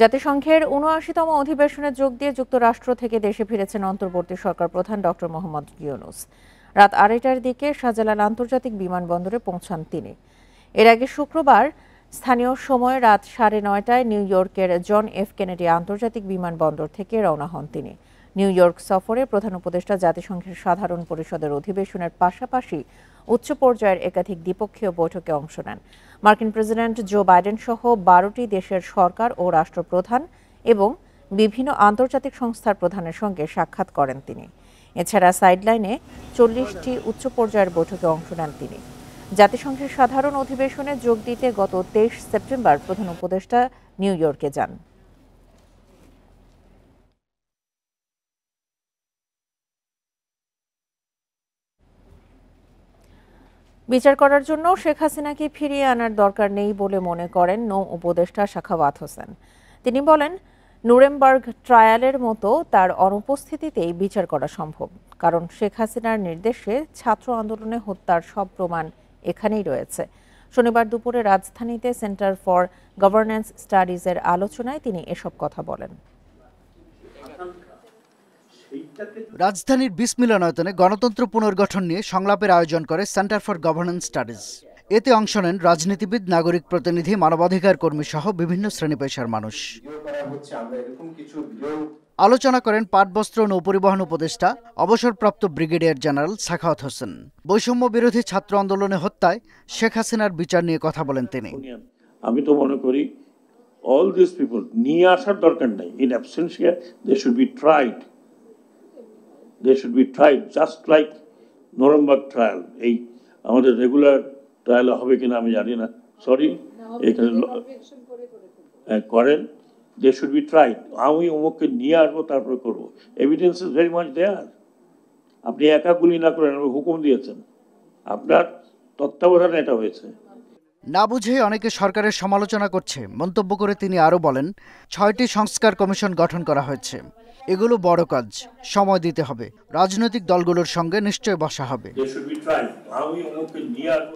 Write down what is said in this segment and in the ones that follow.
জাতিসংঘের ৭৯তম অধিবেশনে যোগ দিয়ে যুক্তরাষ্ট্র থেকে দেশে ফিরেছেন অন্তর্বর্তী সরকার প্রধান ডক্টর মোহাম্মদ ইউনূস। রাত ২:৩০টার দিকে শাহজালাল আন্তর্জাতিক বিমানবন্দরে পৌঁছান তিনি। এর আগে শুক্রবার স্থানীয় সময় রাত ৯:৩০টায় নিউ ইয়র্কের জন এফ কেনেডি আন্তর্জাতিক বিমানবন্দর থেকে রওনা হন তিনি। নিউ ইয়র্ক সফরে প্রধান উপদেষ্টা জাতিসংঘের সাধারণ পরিষদের অধিবেশনের পাশাপাশি উচ্চ পর্যায়ের একাধিক দ্বিপক্ষীয় বৈঠকে অংশ নেন। মার্কিন প্রেসিডেন্ট জো বাইডেন সহ ১২টি দেশের সরকার ও রাষ্ট্রপ্রধান এবং বিভিন্ন আন্তর্জাতিক সংস্থার প্রধানের সঙ্গে সাক্ষাৎ করেন তিনি। এছাড়া সাইডলাইনে ৪০টি উচ্চ পর্যায়ের বৈঠকে অংশ নেন তিনি। জাতিসংঘের সাধারণ অধিবেশনে যোগ দিতে গত ২৩ সেপ্টেম্বর প্রধান উপদেষ্টা নিউ ইয়র্কে যান। বিচার করার জন্য শেখ হাসিনাকে ফিরিয়ে আনার দরকার নেই বলে মনে করেন নৌ উপদেষ্টা সাখাওয়াত হোসেন। তিনি বলেন, নুরেমবার্গ ট্রায়ালের মতো তার অনুপস্থিতিতেই বিচার করা সম্ভব, কারণ শেখ হাসিনার নির্দেশে ছাত্র আন্দোলনে হত্যার সব প্রমাণ এখানেই রয়েছে। শনিবার দুপুরে রাজধানীতে সেন্টার ফর গভর্নেন্স স্টাডিজের আলোচনায় তিনি এসব কথা বলেন। রাজধানীর ২০ মিলনায়তনে গণতন্ত্র পুনর্গঠন নিয়ে সংলাপের আয়োজন করে সেন্টার ফর গভর্নেন্স স্টাডিজ। এতে অংশ নেন রাজনীতিবিদ, নাগরিক প্রতিনিধি, মানবাধিকার কর্মী সহ বিভিন্ন শ্রেণী পেশার মানুষ। আলোচনা করেন পাটবস্ত্র নৌপরিবহন উপদেষ্টা অবসরপ্রাপ্ত ব্রিগেডিয়ার জেনারেল সাখাওয়াত হোসেন। বৈষম্য বিরোধী ছাত্র আন্দোলনে হত্যায় শেখ হাসিনার বিচার নিয়ে কথা বলেন তিনি। আমি তো মনে করি অল দিস পিপল নিয়ে আসার দরকার নাই। In absentia they should be tried. They should be tried just like Nuremberg trial. এই আমাদের রেগুলার ট্রায়াল হবে কিনা আমি জানি না, সরি, এখানে করেন। They should be tried. আমি অমুককে নিয়ে আসবো, তারপরে করবো। Evidence is very much there. আপনি একা গুলি না করেন, হুকুম দিয়েছেন, আপনার তত্ত্বাবধানে এটা হয়েছে। না বুঝে অনেকে সরকারের সমালোচনা করছে মন্তব্য করে তিনি আরও বলেন, ৬টি সংস্কার কমিশন গঠন করা হয়েছে। এগুলো বড় কাজ, সময় দিতে হবে। রাজনৈতিক দলগুলোর সঙ্গে নিশ্চয় বসা হবে।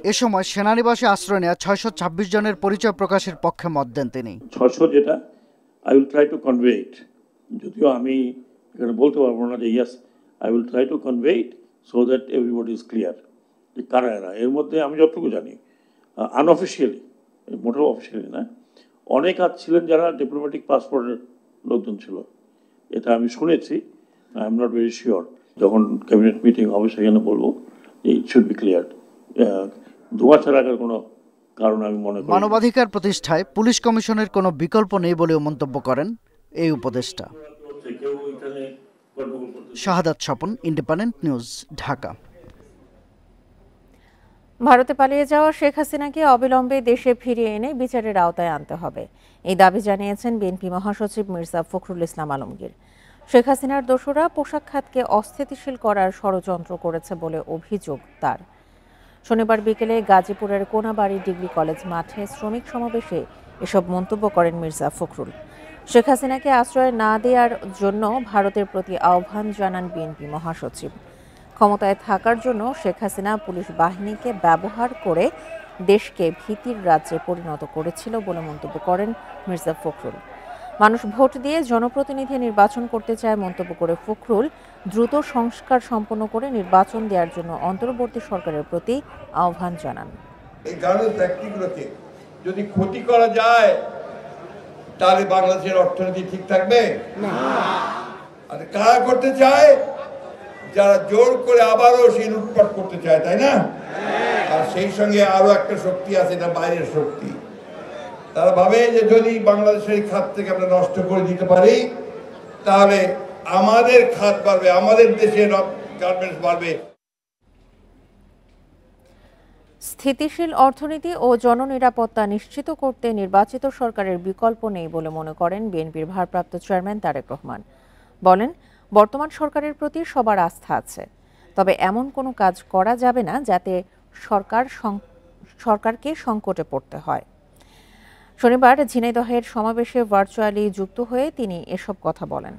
এ সময় সেনানিবাসে আশ্রয় নেওয়া ৬২৬ জনের পরিচয় প্রকাশের পক্ষে মত দেন তিনি। ৬০০ যেটা, I will try to convey it. যদিও আমি এখানে বলতে পারবো না যে yes, I will try to convey it so that everybody is clear. কারা এরা? এর মধ্যে আমি যতটুকু জানি আনঅফিসিয়ালি, মোটেও অফিসিয়ালি না, অনেক ছিলেন যারা ডিপ্লোম্যাটিক পাসপোর্টের লোকজন ছিল, এটা আমি শুনেছি। I am not very sure. যখন ক্যাবিনেট মিটিং হবে সেখানে বলবো ইট শুড বি ক্লিয়ার। ধোঁয়াশা রাখার কোনো কারণ আমি মনে করি। মানবাধিকার প্রতিষ্ঠায় পুলিশ কমিশনের কোনো বিকল্প নেই বলেও মন্তব্য করেন এই উপদেষ্টা। শাহাদাত স্বপন, ইন্ডিপেন্ডেন্ট নিউজ, ঢাকা। ভারতে পালিয়ে যাওয়া শেখ হাসিনাকে অবিলম্বে দেশে ফিরিয়ে এনে বিচারের আওতায় আনতে হবে, এই দাবি জানিয়েছেন বিএনপি মহাসচিব মির্জা ফখরুল ইসলাম আলমগীর। শেখ হাসিনার দোসররা পোশাক খাতকে অস্থিতিশীল করার ষড়যন্ত্র করেছে বলে অভিযোগ তার। শনিবার বিকেলে গাজীপুরের কোনাবাড়ি ডিগ্রি কলেজ মাঠে শ্রমিক সমাবেশে এসব মন্তব্য করেন মির্জা ফখরুল। শেখ হাসিনাকে আশ্রয় না দেওয়ার জন্য ভারতের প্রতি আহ্বান জানান বিএনপি মহাসচিব। ক্ষমতায় থাকার জন্য শেখ হাসিনা পুলিশ বাহিনীকে ব্যবহার করে দেশকে ভীতির রাজ্যে পরিণত করেছিল বলে মন্তব্য করেন মির্জা ফখরুল। মানুষ ভোট দিয়ে জনপ্রতিনিধি নির্বাচন করতে চায় মন্তব্য করে ফখরুল দ্রুত সংস্কার সম্পন্ন করে নির্বাচন দেওয়ার জন্য অন্তর্বর্তী সরকারের প্রতি আহ্বান জানান। এই ধরনের ব্যক্তিগুলোকে যদি ক্ষতি করা যায় তাহলে বাংলাদেশের অর্থনীতি ঠিক থাকবে না। আর কারা করতে চায়? যারা জোর করে আবারও সেই লুটপাট করতে চায়, তাই না? আর সেই সঙ্গে আরো একটা শক্তি আছে, এটা বাইরের শক্তি। তারা ভাবে যে যদি বাংলাদেশের খাত থেকে আমরা নষ্ট করে দিতে পারি তাহলে আমাদের খাত বাড়বে, আমাদের দেশের গার্মেন্টস বাড়বে। স্থিতিশীল অর্থনীতি ও জননিরাপত্তা নিশ্চিত করতে নির্বাচিত সরকারের বিকল্প নেই বলে মনে করেন বিএনপির ভারপ্রাপ্ত চেয়ারম্যান তারেক রহমান। বলেন, বর্তমান সরকারের প্রতি সবার আস্থা আছে, তবে এমন কোনো কাজ করা যাবে না যাতে সরকারকে সংকটে পড়তে হয়। শনিবার ঝিনাইদহের সমাবেশে ভার্চুয়ালি যুক্ত হয়ে তিনি এসব কথা বলেন।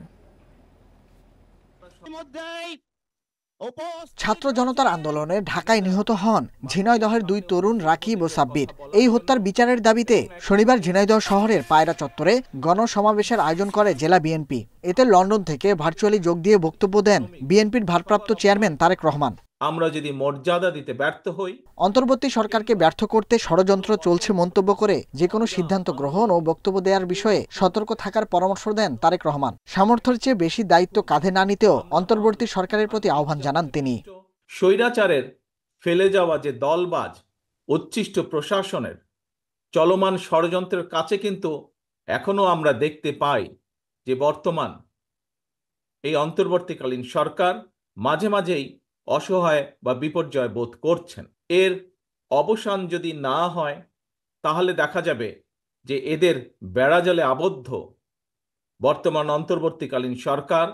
ছাত্র জনতার আন্দোলনে ঢাকায় নিহত হন ঝিনাইদহের 2 তরুণ রাকিব ও সাব্বির। এই হত্যার বিচারের দাবিতে শনিবার ঝিনাইদহ শহরের পায়রা চত্বরে গণসমাবেশের আয়োজন করে জেলা বিএনপি। এতে লন্ডন থেকে ভার্চুয়ালি যোগ দিয়ে বক্তব্য দেন বিএনপির ভারপ্রাপ্ত চেয়ারম্যান তারেক রহমান। আমরা যদি মর্যাদা দিতে ব্যর্থ হই, অন্তর্বর্তী সরকারকে ব্যর্থ করতে ষড়যন্ত্র চলছে মন্তব্য করে যে কোনো সিদ্ধান্ত গ্রহণ ও বক্তব্য দেওয়ার বিষয়ে সতর্ক থাকার পরামর্শ দেন তারেক রহমান। সামর্থ্যের চেয়ে বেশি দায়িত্ব কাঁধে না নিতেও অন্তর্বর্তী সরকারের প্রতি আহ্বান জানান তিনি। স্বৈরাচারের ফেলে যাওয়া যে দলবাজ উচ্ছিষ্ট প্রশাসনের চলমান ষড়যন্ত্রের কাছে কিন্তু এখনো আমরা দেখতে পাই যে বর্তমান এই অন্তর্বর্তীকালীন সরকার মাঝে মাঝেই অসহায় বা বিপর্যয় বোধ করছেন। এর অবসান যদি না হয় তাহলে দেখা যাবে যে এদের বেড়াজালে আবদ্ধ বর্তমান অন্তর্বর্তীকালীন সরকার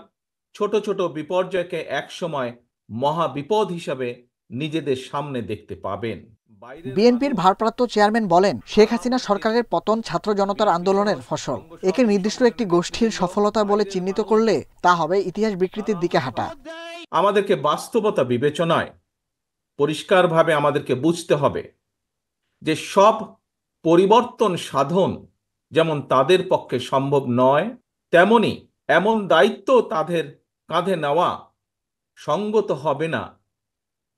ছোট ছোট বিপর্যয়কে একসময় মহা বিপদ হিসাবে নিজেদের সামনে দেখতে পাবেন। বিএনপির ভারপ্রাপ্ত চেয়ারম্যান বলেন, শেখ হাসিনা সরকারের পতন ছাত্র জনতার আন্দোলনের ফসল। একে নির্দিষ্ট একটি গোষ্ঠীর সফলতা বলে চিহ্নিত করলে তা হবে ইতিহাস বিকৃতির দিকে হাঁটা। আমাদেরকে বাস্তবতা বিবেচনায় পরিষ্কারভাবে আমাদেরকে বুঝতে হবে যে সব পরিবর্তন সাধন যেমন তাদের পক্ষে সম্ভব নয়, তেমনি এমন দায়িত্ব তাদের কাঁধে নেওয়া সঙ্গত হবে না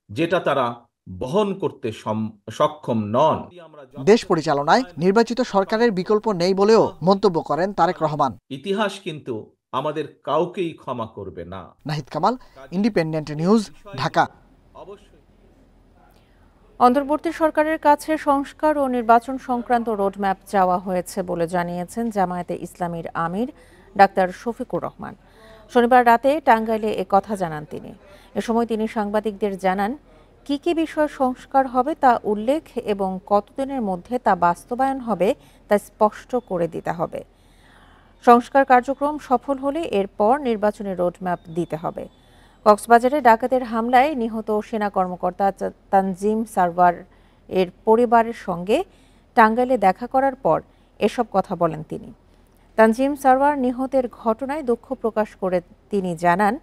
যেটা তারা বহন করতে সক্ষম নন। দেশ পরিচালনায় নির্বাচিত সরকারের বিকল্প নেই বলেও মন্তব্য করেন তারেক রহমান। ইতিহাস কিন্তু আমাদের কাউকেই ক্ষমা করবে না। Nahid Kamal, independent news, Dhaka. অন্তর্বর্তী সরকারের কাছে সংস্কার ও নির্বাচন সংক্রান্ত রোডম্যাপ চাওয়া হয়েছে বলে জানিয়েছেন জামায়াতে ইসলামীর আমির ডাক্তার শফিকুর রহমান। শনিবার রাতে টাঙ্গাইলে কথা জানান তিনি। এ সময় তিনি সাংবাদিকদের জানান, কি কি বিষয় সংস্কার হবে তা উল্লেখ এবং কতদিনের মধ্যে তা বাস্তবায়ন হবে তা স্পষ্ট করে দিতে হবে। সংস্কার কার্যক্রম সফল হলে এরপর নির্বাচনের রোডম্যাপ দিতে হবে। কক্সবাজারে ডাকাতের হামলায় নিহত সেনা কর্মকর্তা তানজিম সারওয়ার এর পরিবারের সঙ্গে টাঙ্গাইলে দেখা করার পর এসব কথা বলেন তিনি। তানজিম সারওয়ার নিহতের ঘটনায় দুঃখ প্রকাশ করে তিনি জানান,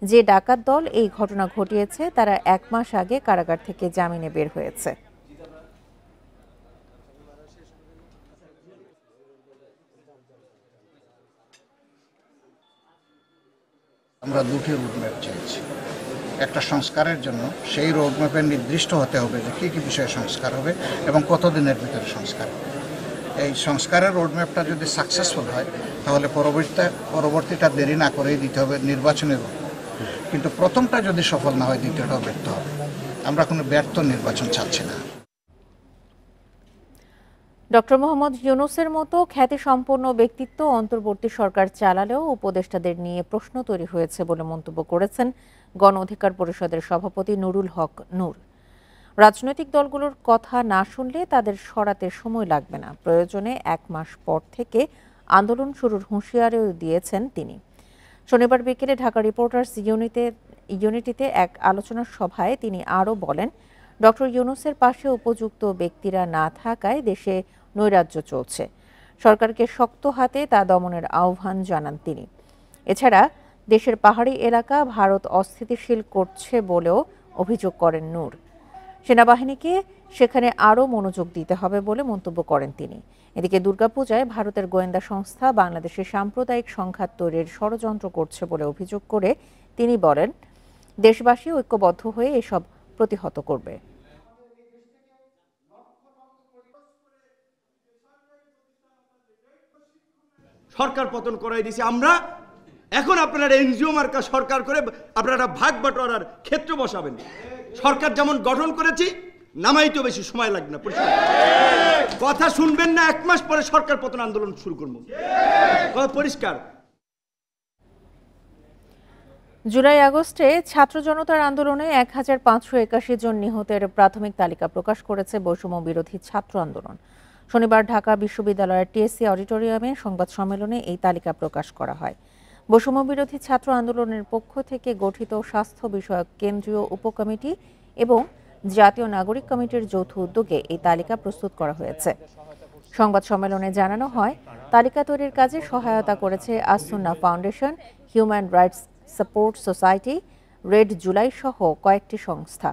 যে ডাকাত দল এই ঘটনা ঘটিয়েছে তারা 1 মাস আগে কারাগার থেকে জামিনে বের হয়েছে। আমরা 2টি রোডম্যাপ চাইছি। একটা সংস্কারের জন্য সেই রোডম্যাপে নির্দিষ্ট হতে হবে যে কী কী বিষয়ে সংস্কার হবে এবং কতদিনের ভিতরে সংস্কার হবে। এই সংস্কারের রোডম্যাপটা যদি সাকসেসফুল হয় তাহলে পরবর্তীটা দেরি না করেই দিতে হবে নির্বাচনের রোডম্যাপ। কিন্তু প্রথমটা যদি সফল না হয় দ্বিতীয়টাও ব্যর্থ হবে। আমরা কোনো ব্যর্থ নির্বাচন চাচ্ছি না। ডক্টর মোহাম্মদ ইউনূসের মতো খ্যাতিসম্পন্ন ব্যক্তিত্ব অন্তর্বর্তী সরকার চালালেও উপদেষ্টাদের নিয়ে প্রশ্ন তৈরি হয়েছে বলে মন্তব্য করেছেন গণ অধিকার পরিষদের সভাপতি নুরুল হক নূর। রাজনৈতিক দলগুলোর কথা না শুনলে তাদের সরাতে সময় লাগবে না, প্রয়োজনে 1 মাস পর থেকে আন্দোলন শুরুর হুঁশিয়ারিও দিয়েছেন তিনি। শনিবার বিকেলে ঢাকা রিপোর্টার্স ইউনিটিতে এক আলোচনা সভায় তিনি আরও বলেন, ডক্টর ইউনূসের পাশে উপযুক্ত ব্যক্তিরা না থাকায় দেশে নৈরাজ্য চলছে। সরকারকে শক্ত হাতে তা দমনের আহ্বান জানান তিনি। এছাড়া দেশের পাহাড়ি এলাকা ভারত অস্থিতিশীল করছে বলেও অভিযোগ করেন নূর। সেনাবাহিনীকে সেখানে আরও মনোযোগ দিতে হবে বলে মন্তব্য করেন তিনি। এদিকে দুর্গাপূজায় ভারতের গোয়েন্দা সংস্থা বাংলাদেশে সাম্প্রদায়িক সংঘাত তৈরির ষড়যন্ত্র করছে বলে অভিযোগ করে তিনি বলেন, দেশবাসী ঐক্যবদ্ধ হয়ে এসব প্রতিহত করবে। সরকার পতন করাই দিয়েছে আমরা, এখন আপনারা এনজিও মার্কা সরকার করে আপনারা ভাগ বাটোয়ারার ক্ষেত্র বসাবেন। সরকার যেমন গঠন করেছি নামাইতেও বেশি সময় লাগবে না। কথা শুনবেন না, 1 মাস পরে সরকার পতন আন্দোলন শুরু করবো, কথা পরিষ্কার। জুলাই আগস্টে ছাত্র জনতার আন্দোলনে 1581 জন নিহতের প্রাথমিক তালিকা প্রকাশ করেছে বৈষম্য বিরোধী ছাত্র আন্দোলন। শনিবার ঢাকা বিশ্ববিদ্যালয়ের টিএসসি অডিটোরিয়ামে সংবাদ সম্মেলনে এই তালিকা প্রকাশ করা হয়। বৈষম্য বিরোধী ছাত্র আন্দোলনের পক্ষ থেকে গঠিত স্বাস্থ্য বিষয়ক কেন্দ্রীয় উপকমিটি এবং জাতীয় নাগরিক কমিটির যৌথ উদ্যোগে এই তালিকা প্রস্তুত করা হয়েছে। সংবাদ সম্মেলনে জানানো হয়, তালিকা তৈরির কাজে সহায়তা করেছে As-Sunnah foundation, human rights support society, red July সহ কয়েকটি সংস্থা।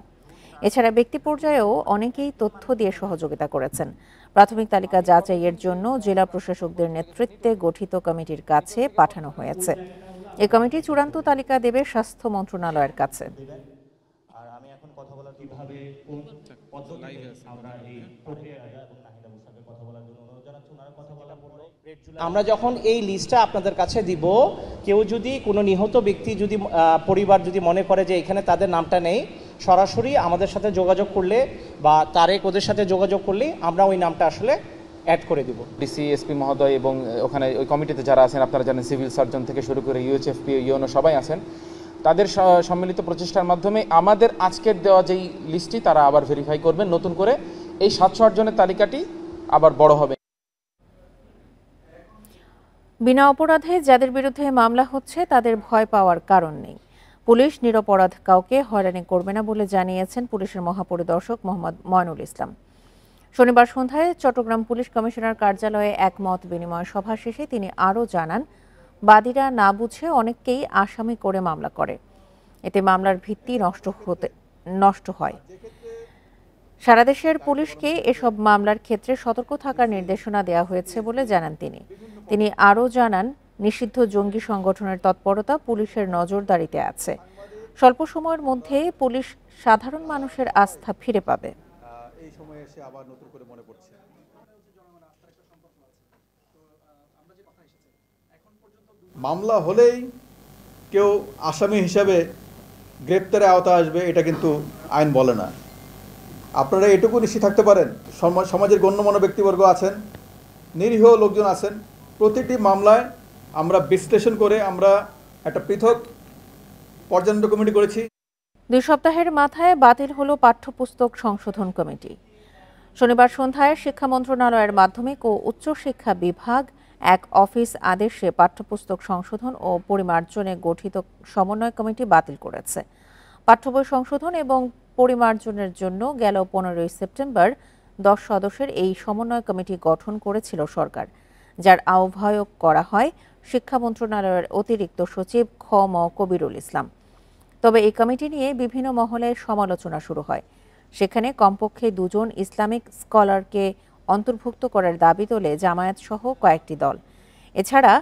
এছাড়া ব্যক্তি পর্যায়েও অনেকেই তথ্য দিয়ে সহযোগিতা করেছেন। প্রাথমিক তালিকা যাচাইয়ের জন্য জেলা প্রশাসকদের নেতৃত্বে গঠিত কমিটির কাছে পাঠানো হয়েছে। এই কমিটি চূড়ান্ত তালিকা দেবে স্বাস্থ্য মন্ত্রণালয়ের কাছে। আমরা যখন এই লিস্টটা আপনাদের কাছে দিব, কেউ যদি কোনো নিহত ব্যক্তি যদি পরিবার যদি মনে করে যে এখানে তাদের নামটা নেই, সরাসরি আমাদের সাথে যোগাযোগ করলে বা তারেক ওদের সাথে যোগাযোগ করলে আমরা ওই নামটা আসলে অ্যাড করে দিব। ডিসি, এসপি মহোদয় এবং ওখানে ওই কমিটিতে যারা আছেন, আপনারা জানেন সিভিল সার্জন থেকে শুরু করে ইউএইচএফপি, ইউএনও সবাই আছেন। তাদের সম্মিলিত প্রচেষ্টার মাধ্যমে আমাদের আজকের দেওয়া যেই লিস্টটি তারা আবার ভেরিফাই করবেন নতুন করে। এই 708 জনের তালিকাটি আবার বড় হবে। বিনা অপরাধে যাদের বিরুদ্ধে মামলা হচ্ছে তাদের ভয় পাওয়ার কারণ নেই। পুলিশ নিরপরাধ কাউকে হয়রানি করবে না বলে জানিয়েছেন পুলিশের মহাপরিদর্শক মোহাম্মদ ময়নুল ইসলাম। শনিবার সন্ধ্যায় চট্টগ্রাম পুলিশ কমিশনার কার্যালয়ে এক মত বিনিময় সভা শেষে তিনি আরও জানান, বাদীরা না বুঝে অনেককেই আসামি করে মামলা করে, এতে মামলার ভিত্তি নষ্ট হয়। সারা দেশের পুলিশকে এসব মামলার ক্ষেত্রে সতর্ক থাকার নির্দেশনা দেওয়া হয়েছে বলে জানান তিনি। তিনি আরও জানান, নিষিদ্ধ জঙ্গি সংগঠনের তৎপরতা পুলিশের নজরদারিতে আছে। স্বল্প সময়ের মধ্যে পুলিশ সাধারণ মানুষের আস্থা ফিরে পাবে। এই সময়ে এসে আবার নতুন করে মনে পড়ছে, মামলা হলেই কেউ আসামি হিসাবে গ্রেপ্তারের আওতায় আসবে, এটা কিন্তু আইন বলে না। আপনারা এটুকু নিশ্চিত থাকতে পারেন, সমাজের গণ্যমান্য ব্যক্তিবর্গ আছেন, নিরীহ লোকজন আছেন, প্রতিটি মামলায় আমরা বিশ্লেষণ করে আমরা একটা পৃথক পর্যন্ত কমিটি করেছি। 2 সপ্তাহের মাথায় বাতিল হলো পাঠ্যপুস্তক সংশোধন কমিটি। শনিবার সন্ধ্যায় শিক্ষা মন্ত্রণালয়ের মাধ্যমিক ও উচ্চশিক্ষা বিভাগ এক অফিস আদেশে পাঠ্যপুস্তক সংশোধন ও পরিমার্জনে গঠিত সমন্বয় কমিটি বাতিল করেছে। পাঠ্যবই সংশোধন এবং পরিমার্জনের জন্য গেল 15 সেপ্টেম্বর 10 সদস্যের এই সমন্বয় কমিটি গঠন করেছিল সরকার, যার আহ্বায়ক করা হয় শিক্ষা মন্ত্রণালয়ের অতিরিক্ত সচিব খ.ম. কবিরুল ইসলাম। তবে এই কমিটি নিয়ে বিভিন্ন মহলে সমালোচনা শুরু হয়। সেখানে কমপক্ষে 2 জন ইসলামিক স্কলারকে অন্তর্ভুক্ত করার দাবি তোলে জামায়াত সহ কয়েকটি দল। এছাড়া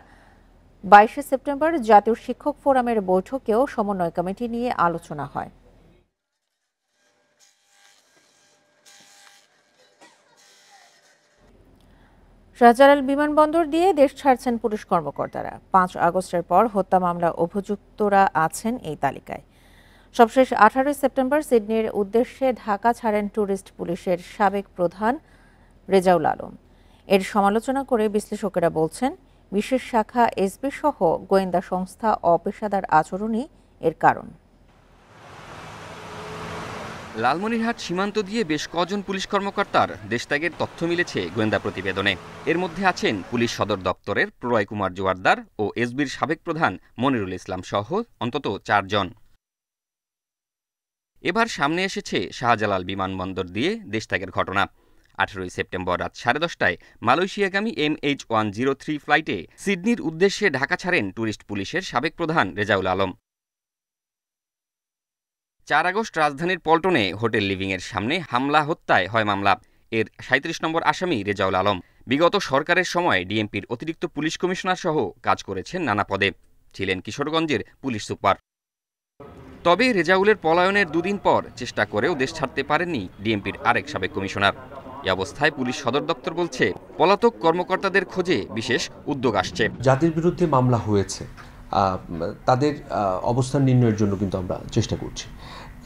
22 সেপ্টেম্বর জাতীয় শিক্ষক ফোরামের বৈঠকেও সমন্বয় কমিটি নিয়ে আলোচনা হয়। শাহজালাল বিমানবন্দর দিয়ে দেশ ছাড়ছেন পুলিশ কর্মকর্তারা। 5 আগস্টের পর হত্যা মামলা অভিযুক্তরা আছেন এই তালিকায়। সবশেষ 18 সেপ্টেম্বর সিডনির উদ্দেশ্যে ঢাকা ছাড়েন ট্যুরিস্ট পুলিশের সাবেক প্রধান রেজাউল আলম। এর সমালোচনা করে বিশ্লেষকেরা বলছেন, বিশেষ শাখা এসবি সহ গোয়েন্দা সংস্থা অপেশাদার আচরণই এর কারণ। লালমনিরহাট সীমান্ত দিয়ে বেশ কজন পুলিশ কর্মকর্তার দেশত্যাগের তথ্য মিলেছে গোয়েন্দা প্রতিবেদনে। এর মধ্যে আছেন পুলিশ সদর দপ্তরের প্রলয় কুমার জোয়ারদার ও এসবির সাবেক প্রধান মনিরুল ইসলাম সহ অন্তত 4 জন। এবার সামনে এসেছে শাহজালাল বিমানবন্দর দিয়ে দেশত্যাগের ঘটনা। 18 সেপ্টেম্বর রাত 10:30টায় মালয়েশিয়াগামী MH103 ফ্লাইটে সিডনির উদ্দেশ্যে ঢাকা ছাড়েন ট্যুরিস্ট পুলিশের সাবেক প্রধান রেজাউল আলম। 4 আগস্ট রাজধানীর পল্টনে হোটেল লিভিংয়ের সামনে হামলা হত্যায় হয় মামলা। এর 37 নম্বর আসামি রেজাউল আলম। বিগত সরকারের সময় ডিএমপির অতিরিক্ত পুলিশ কমিশনার সহ কাজ করেছেন নানা পদে, ছিলেন কিশোরগঞ্জের পুলিশ সুপার। তবে রেজাউলের পলায়নের 2 দিন পর চেষ্টা করেও দেশ ছাড়তে পারেননি ডিএমপির আরেক সাবেক কমিশনার। এ অবস্থায় পুলিশ সদর দপ্তর বলছে, পলাতক কর্মকর্তাদের খোঁজে বিশেষ উদ্যোগ আসছে। যাদের বিরুদ্ধে মামলা হয়েছে তাদের অবস্থান নির্ণয়ের জন্য কিন্তু আমরা চেষ্টা করছি,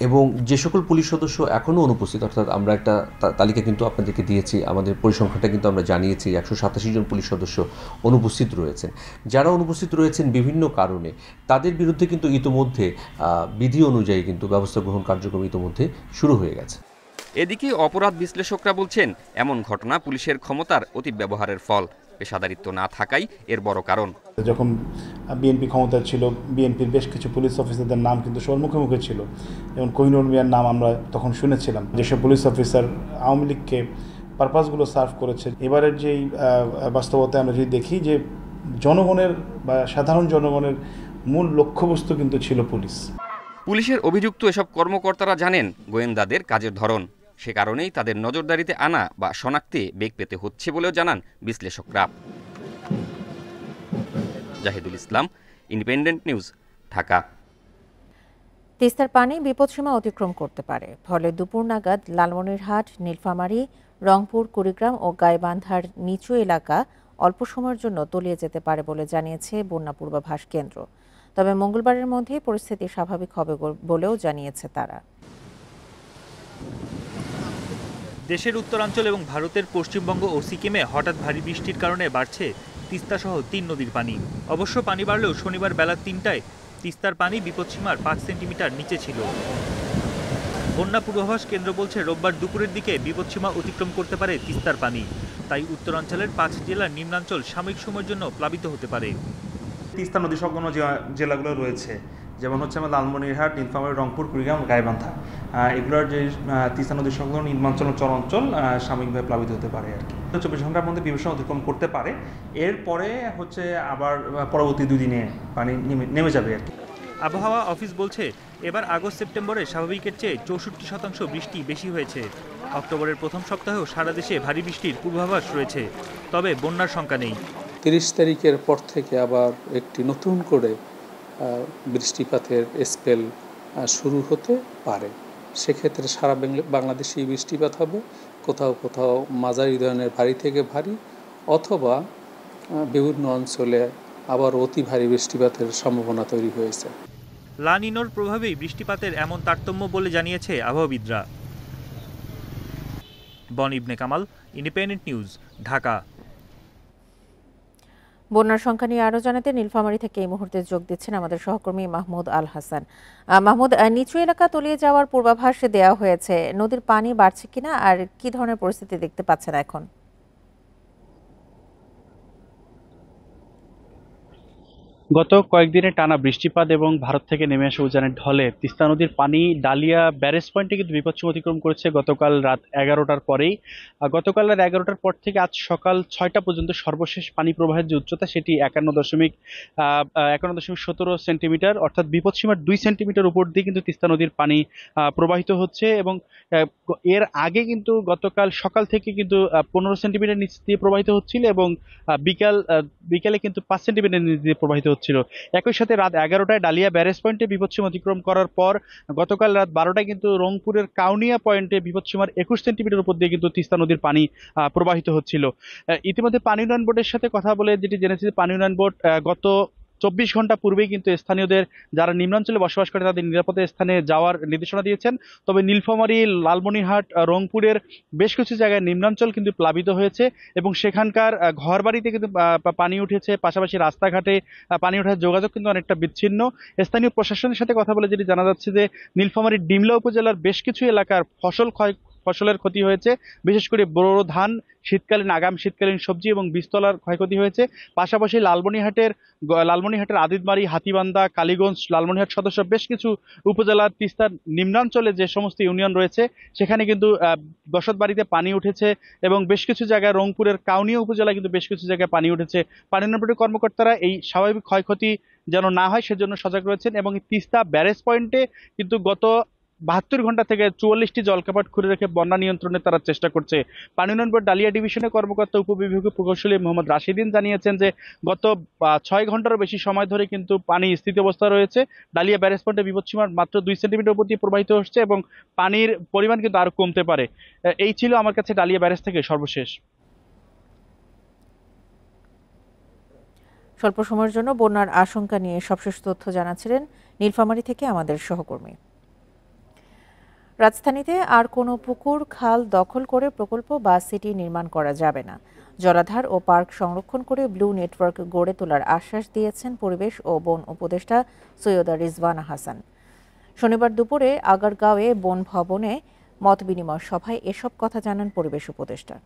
এবং যে সকল পুলিশ সদস্য এখনও অনুপস্থিত, অর্থাৎ আমরা একটা তালিকা কিন্তু আপনাদেরকে দিয়েছি, আমাদের পরিসংখ্যানটা কিন্তু আমরা জানিয়েছি, 187 জন পুলিশ সদস্য অনুপস্থিত রয়েছেন। যারা অনুপস্থিত রয়েছেন বিভিন্ন কারণে, তাদের বিরুদ্ধে কিন্তু ইতোমধ্যে বিধি অনুযায়ী কিন্তু ব্যবস্থা গ্রহণ কার্যক্রম ইতোমধ্যে শুরু হয়ে গেছে। এদিকে অপরাধ বিশ্লেষকরা বলছেন, এমন ঘটনা পুলিশের ক্ষমতার অতিব্যবহারের ফল, পেশাদারিত্ব না থাকাই এর বড় কারণ। যখন বিএনপি ক্ষমতায় ছিল, বিএনপির বেশ কিছু পুলিশ অফিসারদের নাম কিন্তু সম্মুখে মুখে ছিল, যেমন কোহিনুর মিয়ার নাম আমরা তখন শুনেছিলাম। যেসব পুলিশ অফিসার আওয়ামী লীগকে পারপাসগুলো সার্ভ করেছে, এবারের যেই বাস্তবতায় আমরা যদি দেখি যে জনগণের বা সাধারণ জনগণের মূল লক্ষ্যবস্তু কিন্তু ছিল পুলিশ। পুলিশের অভিযুক্ত এসব কর্মকর্তারা জানেন গোয়েন্দাদের কাজের ধরন, সে কারণেই তাদের নজরদারিতে আনা বা শনাক্তে বেগ পেতে হচ্ছে বলেও জানান বিশ্লেষকরা। জাহিদুল ইসলাম, ইন্ডিপেন্ডেন্ট নিউজ, ঢাকা। তিস্তার পানি বিপদসীমা অতিক্রম করতে পারে, ফলে দুপুর নাগাদ লালমনিরহাট, নীলফামারী, রংপুর, কুড়িগ্রাম ও গাইবান্ধার নিচু এলাকা অল্প সময়ের জন্য তলিয়ে যেতে পারে বলে জানিয়েছে বন্যা পূর্বাভাস কেন্দ্র। তবে মঙ্গলবারের মধ্যে পরিস্থিতি স্বাভাবিক হবে বলেও জানিয়েছে তারা। দেশের উত্তরাঞ্চল এবং ভারতের পশ্চিমবঙ্গ ও সিকিমে হঠাৎ ভারী বৃষ্টির কারণে বাড়ছে তিস্তা সহ ৩ নদীর পানি। অবশ্য পানি বাড়লেও শনিবার বেলা ৩টায় তিস্তার পানি বিপদসীমার ৫ সেন্টিমিটার নিচে ছিল। বন্যা পূর্বাভাস কেন্দ্র বলছে রোববার দুপুরের দিকে বিপদসীমা অতিক্রম করতে পারে তিস্তার পানি। তাই উত্তরাঞ্চলের ৫ জেলার নিম্নাঞ্চল সাময়িক সময়ের জন্য প্লাবিত হতে পারে। তিস্তা নদী সংলগ্ন যে জেলাগুলো রয়েছে, যেমন হচ্ছে আমার লালমনিরহাট, নীলফামারী, রংপুর, কুড়িগ্রাম, গাইবান্ধা, এগুলোর যে তিস্তা নদী সংলগ্ন নিম্নাঞ্চল চরাঞ্চল সাময়িকভাবে প্লাবিত হতে পারে আর কি। ২৪ ঘন্টার মধ্যে বিপদসীমা অতিক্রম করতে পারে, এরপরে হচ্ছে আবার পরবর্তী 2 দিনে পানি নেমে যাবে আর কি। আবহাওয়া অফিস বলছে এবার আগস্ট সেপ্টেম্বরে স্বাভাবিকের চেয়ে ৬৪% বৃষ্টি বেশি হয়েছে। অক্টোবরের প্রথম সপ্তাহেও সারা দেশে ভারী বৃষ্টির পূর্বাভাস রয়েছে, তবে বন্যার শঙ্কা নেই। ৩০ তারিখের পর থেকে আবার একটি নতুন করে বৃষ্টিপাতের স্পেল শুরু হতে পারে। সেক্ষেত্রে সারা বাংলাদেশেই বৃষ্টিপাত হবে, কোথাও কোথাও মাঝারি ধরনের ভারী থেকে ভারী, অথবা বিভিন্ন অঞ্চলে আবার অতি ভারী বৃষ্টিপাতের সম্ভাবনা তৈরি হয়েছে। লা নিনোর প্রভাবেই বৃষ্টিপাতের এমন তারতম্য বলে জানিয়েছে আবহাওয়াবিদরা। বন ইবনে কামাল, ইন্ডিপেন্ডেন্ট নিউজ, ঢাকা। বন্যার সংখ্যা নিয়ে আরও জানাতে নীলফামারী থেকে এই মুহূর্তে যোগ দিচ্ছেন আমাদের সহকর্মী মাহমুদ আল হাসান। মাহমুদ, নিচু এলাকা তলিয়ে যাওয়ার পূর্বাভাস দেওয়া হয়েছে, নদীর পানি বাড়ছে কিনা আর কি ধরনের পরিস্থিতি দেখতে পাচ্ছেন এখন? গত কয়েকদিনে টানা বৃষ্টিপাত এবং ভারত থেকে নেমে আসা উজানের ঢলে তিস্তা নদীর পানি ডালিয়া ব্যারেজ পয়েন্টে কিন্তু বিপদসীমা অতিক্রম করেছে গতকাল রাত 11টার পরেই। গতকাল রাত 11টার পর থেকে আজ সকাল 6টা পর্যন্ত সর্বশেষ পানি প্রবাহের যে উচ্চতা সেটি 51.17 সেন্টিমিটার, অর্থাৎ বিপদসীমার 2 সেন্টিমিটার উপর দিয়ে কিন্তু তিস্তা নদীর পানি প্রবাহিত হচ্ছে। এবং এর আগে কিন্তু গতকাল সকাল থেকে কিন্তু 15 সেন্টিমিটার নিচ দিয়ে প্রবাহিত হচ্ছিল এবং বিকালে কিন্তু 5 সেন্টিমিটার নিচ দিয়ে প্রবাহিত হচ্ছিল। একই সাথে রাত 11টায় ডালিয়া ব্যারেজ পয়েন্টে বিপদসীমা অতিক্রম করার পর গতকাল রাত 12টায় কিন্তু রংপুরের কাউনিয়া পয়েন্টে বিপদসীমার 21 সেন্টিমিটার উপর দিয়ে কিন্তু তিস্তা নদীর পানি প্রবাহিত হচ্ছিল। ইতিমধ্যে পানি উন্নয়ন বোর্ডের সাথে কথা বলে যেটি জেনেছি, পানি উন্নয়ন বোর্ড গত 24 ঘন্টা পূর্বেই কিন্তু স্থানীয়দের যারা নিম্নাঞ্চলে বসবাস করে তাদের নিরাপদ স্থানে যাওয়ার নির্দেশনা দিয়েছেন। তবে নীলফামারী, লালমনিরহাট, রংপুরের বেশ কিছু জায়গায় নিম্নাঞ্চল কিন্তু প্লাবিত হয়েছে এবং সেখানকার ঘরবাড়িতে কিন্তু পানি উঠেছে, পাশাপাশি রাস্তাঘাটে পানি ওঠার যোগাযোগ কিন্তু অনেকটা বিচ্ছিন্ন। স্থানীয় প্রশাসনের সাথে কথা বলে যেটি জানা যাচ্ছে যে নীলফামারীর ডিমলা উপজেলার বেশ কিছু এলাকার ফসলের ক্ষতি হয়েছে, বিশেষ করে বোরো ধান, আগাম শীতকালীন সবজি এবং বীজতলার ক্ষয়ক্ষতি হয়েছে। পাশাপাশি লালমনিরহাটের আদিতবাড়ি, হাতিবান্ধা, কালীগঞ্জ, লালমনিরহাট সদস্য বেশ কিছু উপজেলার তিস্তার নিম্নাঞ্চলে যে সমস্ত ইউনিয়ন রয়েছে সেখানে কিন্তু বসতবাড়িতে পানি উঠেছে এবং বেশ কিছু জায়গায় রংপুরের কাউনিয়া উপজেলায় কিন্তু বেশ কিছু জায়গায় পানি উঠেছে। পানি উন্নয়ন বোর্ডের কর্মকর্তারা এই স্বাভাবিক ক্ষয়ক্ষতি যেন না হয় সেজন্য সজাগ রয়েছেন এবং তিস্তা ব্যারেজ পয়েন্টে কিন্তু গত 72 ঘন্টা থেকে 44টি জলকাপাট খুলে রেখে বন্যা নিয়ন্ত্রণে তারা চেষ্টা করছে। পানি উন্নয়ন বোর্ড ডালিয়া ডিভিশনের কর্মকর্তা উপবিভাগীয় প্রকৌশলী মোহাম্মদ রাশিদিন জানিয়েছেন যে গত 6 ঘন্টারও বেশি সময় ধরে কিন্তু পানি স্থিতি অবস্থা রয়েছে। ডালিয়া ব্যারেজ পয়েন্টে বিপদসীমার মাত্র 2 সেন্টিমিটার উপর দিয়ে প্রবাহিত হচ্ছে এবং পানির পরিমাণ কিন্তু আরো কমতে পারে। এই ছিল আমার কাছে ডালিয়া ব্যারেজ থেকে সর্বশেষ। স্বল্প সময়ের জন্য বন্যার আশঙ্কা নিয়ে সবশেষ তথ্য জানাচ্ছিলেন নীলফামারী থেকে আমাদের সহকর্মী। রাজধানীতে আর কোনো পুকুর, খাল দখল করে প্রকল্প বা সিটি নির্মাণ করা যাবে না। জলাধার ও পার্ক সংরক্ষণ করে ব্লু নেটওয়ার্ক গড়ে তোলার আশ্বাস দিয়েছেন পরিবেশ ও বন উপদেষ্টা সৈয়দা রিজওয়ানা হাসান। শনিবার দুপুরে আগারগাঁওয়ে বন ভবনে মতবিনিময় সভায় এসব কথা জানান পরিবেশ উপদেষ্টা।